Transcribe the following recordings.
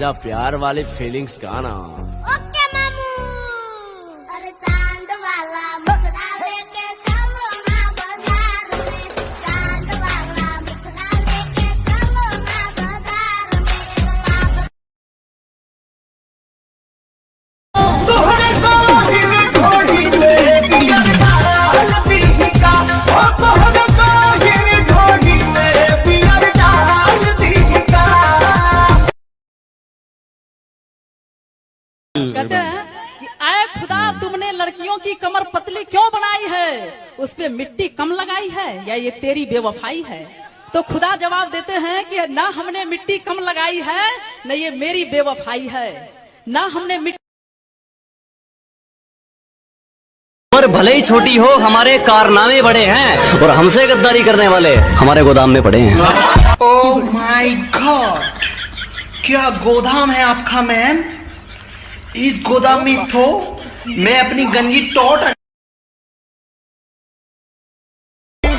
आजा प्यार वाली फीलिंग्स गाना। ओके मामू। अरे चांद वाला मुखड़ा लेके चलो ना बाजार में, चांद वाला मुखड़ा लेके चलो ना बाजार में। तोहरे को हिल ढोड़ी में पियर डाल दीका, ओ तोहरे को हिल ढोड़ी में पियर डाल दीका। कहते हैं कि आए खुदा तुमने लड़कियों की कमर पतली क्यों बनाई है, उस पे मिट्टी कम लगाई है या ये तेरी बेवफाई है। तो खुदा जवाब देते हैं कि ना हमने मिट्टी कम लगाई है न ये मेरी बेवफाई है, ना हमने मिट्टी। उम्र भले ही छोटी हो हमारे कारनामे बड़े हैं और हमसे गद्दारी करने वाले हमारे गोदाम में पड़े हैं। ओह माय गॉड, क्या गोदाम है आपका मैम? इस गोदाम में तो मैं अपनी गंजी टोट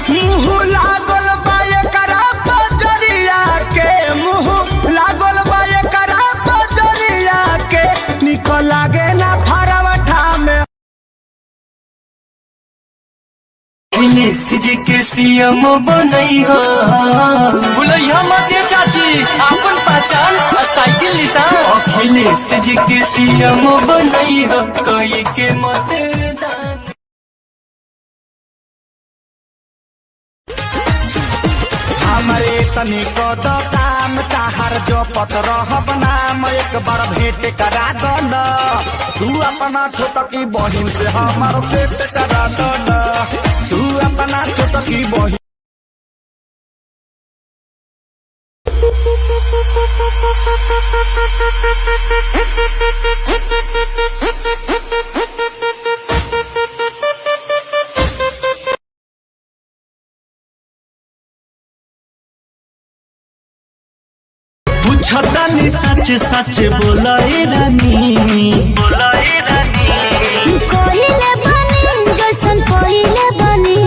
मुंह लागल बाये करा बजरिया के, मुंह लागल बाये करा बजरिया के, निकल लागे ना फरवठा में। जी के सीएम बनई हो बुलैया मत चाची अपन पहचान साइकिल निशान, अखिलेश जी के सीएम बनई हो कई के मतदान। हमारे तनी को तो काम ताहर जो पत रहब नाम, एक बार भेंट करा दो न, तू अपना छोटकी बहिन से हमार सेट करा दो न, तू अपना छोटकी बहिन। पूछतानी सच सच बोलाए रानी, बोलाए रानी। कोहिले बनी जैसन कोहिले बनी,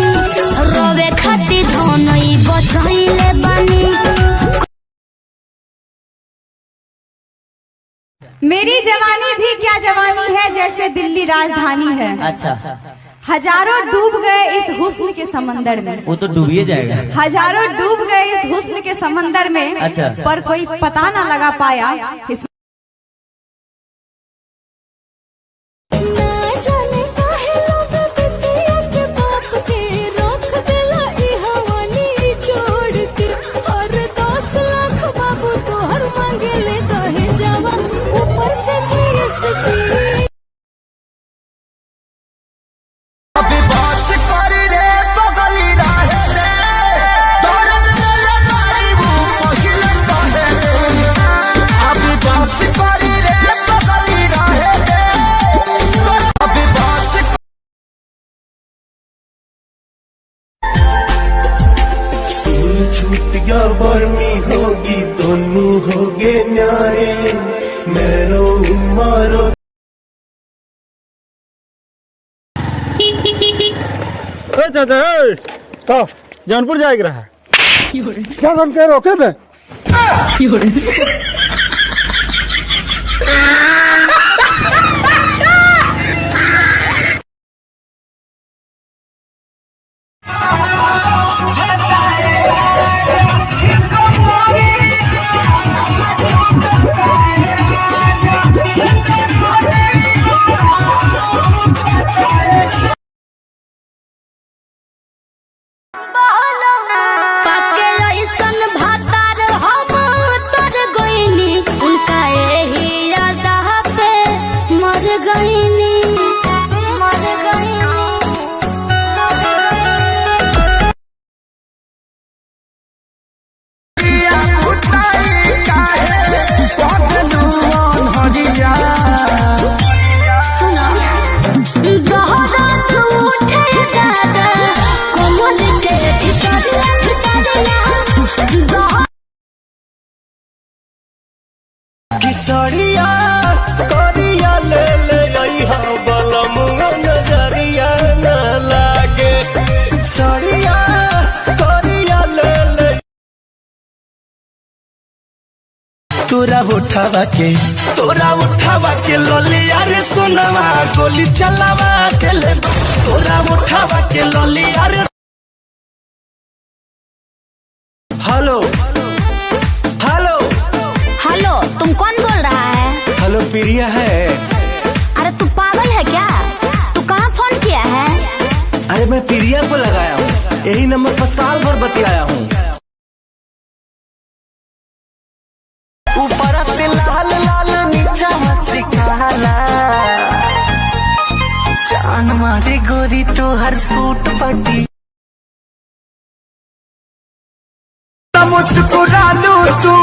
रोवे खातिर धनई बचहिले बनी। मेरी जवानी भी क्या जवानी है, जैसे दिल्ली राजधानी है। अच्छा, हजारों डूब गए इस हुस्न के समंदर में, वो तो डूबिए जाएगा। हजारों डूब गए इस हुस्न के समंदर में, अच्छा। पर कोई पता ना लगा पाया इस बर्मी होगी दोनों होगे न्यारे, मेरो मारो। चाचा तो जौनपुर जाएगा रहा क्या हम कह रोके में किसरिया करिया ले ले आई तोरा उठावा के ललिया रे सोनवा गोली चलावा के ले तोरा उठावा के ललिया रे। हेलो हेलो हेलो, तुम कौन बोल रहा है? हेलो प्रिया है। अरे तू पागल है क्या? तू कहाँ फोन किया है? अरे मैं प्रिया को लगाया हूँ, यही नंबर पर साल भर बतलाया हूँ। ऊपर से लाल लाल नीचा हंसी काला जान मारे गोरी तो हर सूट पटी मुस्कुरालू तू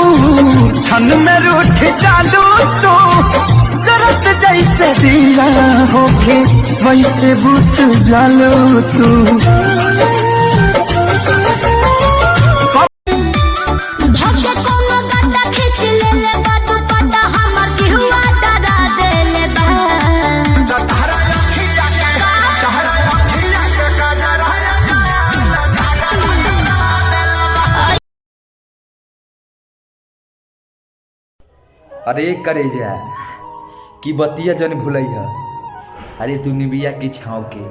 छन में रूठ जालू तू जरत जैसे दिया होके वैसे बुझ जालू तू। अरे करे जा कि बतिया जन भूलैया, अरे तू निबिया की छाँव के,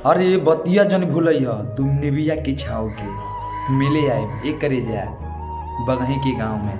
अरे बतिया जन भूलैया तुम निबिया की छाँव के मिले आए एक करे जा बगही के गाँव में।